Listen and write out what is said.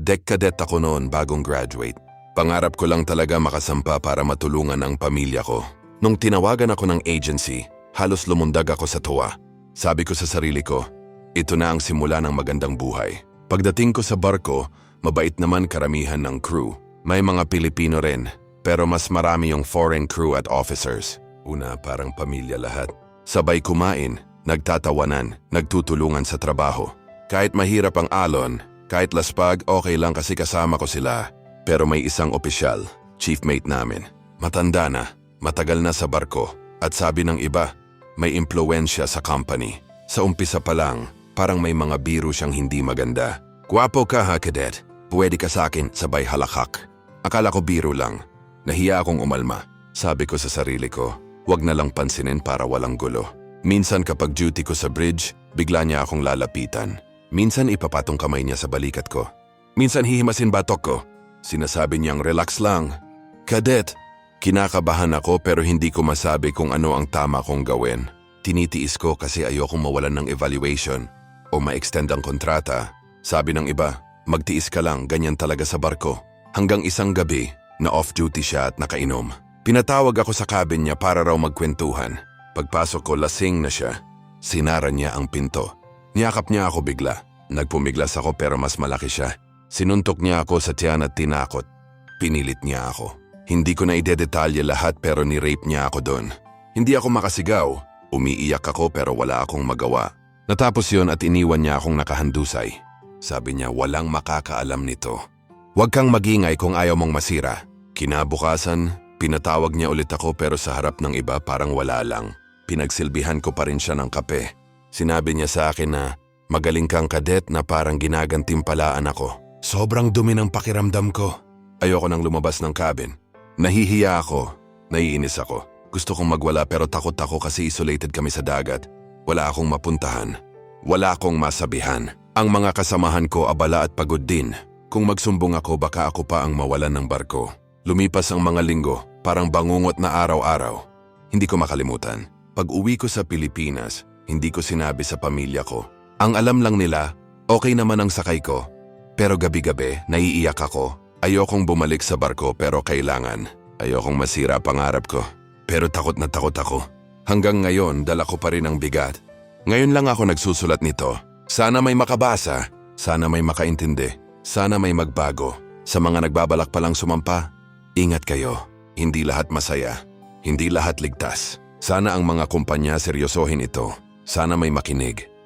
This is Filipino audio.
Deck cadet ako noon bagong graduate. Pangarap ko lang talaga makasampa para matulungan ang pamilya ko. Nung tinawagan ako ng agency, halos lumundag ako sa tuwa. Sabi ko sa sarili ko, ito na ang simula ng magandang buhay. Pagdating ko sa barko, mabait naman karamihan ng crew. May mga Pilipino rin, pero mas marami yung foreign crew at officers. Una, parang pamilya lahat. Sabay kumain, nagtatawanan, nagtutulungan sa trabaho. Kahit mahirap ang alon, kahit laspag, okay lang kasi kasama ko sila. Pero may isang opisyal, chief mate namin. Matanda na, matagal na sa barko. At sabi ng iba, may impluensya sa company. Sa umpisa pa lang, parang may mga biro siyang hindi maganda. Gwapo ka ha, cadet. Pwede ka sa akin, sabay halakak. Akala ko biro lang. Nahiya akong umalma. Sabi ko sa sarili ko, wag na lang pansinin para walang gulo. Minsan kapag duty ko sa bridge, bigla niya akong lalapitan. Minsan ipapatong kamay niya sa balikat ko. Minsan hihimasin batok ko. Sinasabi niyang relax lang. Cadet, kinakabahan ako pero hindi ko masabi kung ano ang tama kong gawin. Tinitiis ko kasi ayokong mawalan ng evaluation o ma-extend ang kontrata. Sabi ng iba, magtiis ka lang, ganyan talaga sa barko. Hanggang isang gabi na off-duty siya at nakainom. Pinatawag ako sa cabin niya para raw magkwentuhan. Pagpasok ko, lasing na siya. Sinara niya ang pinto. Niyakap niya ako bigla. Nagpumiglas ako pero mas malaki siya. Sinuntok niya ako sa tiyan at tinakot. Pinilit niya ako. Hindi ko na idedetalye lahat pero ni-rape niya ako doon. Hindi ako makasigaw. Umiiyak ako pero wala akong magawa. Natapos yon at iniwan niya akong nakahandusay. Sabi niya walang makakaalam nito. Huwag kang magingay kung ayaw mong masira. Kinabukasan, pinatawag niya ulit ako pero sa harap ng iba parang wala lang. Pinagsilbihan ko pa rin siya ng kape. Sinabi niya sa akin na magaling kang cadet na parang ginagantimpalaan ako. Sobrang dumi ng pakiramdam ko. Ayoko nang lumabas ng cabin. Nahihiya ako. Naiinis ako. Gusto kong magwala pero takot ako kasi isolated kami sa dagat. Wala akong mapuntahan. Wala akong masabihan. Ang mga kasamahan ko abala at pagod din. Kung magsumbong ako baka ako pa ang mawalan ng barko. Lumipas ang mga linggo, parang bangungot na araw-araw. Hindi ko makalimutan. Pag uwi ko sa Pilipinas, hindi ko sinabi sa pamilya ko. Ang alam lang nila, okay naman ang sakay ko. Pero gabi-gabi, naiiyak ako. Ayokong bumalik sa barko pero kailangan. Ayokong masira pangarap ko. Pero takot na takot ako. Hanggang ngayon, dala ko pa rin ang bigat. Ngayon lang ako nagsusulat nito. Sana may makabasa. Sana may makaintindi. Sana may magbago. Sa mga nagbabalak palang sumampa, ingat kayo. Hindi lahat masaya. Hindi lahat ligtas. Sana ang mga kumpanya seryosohin ito. Sana may makinig.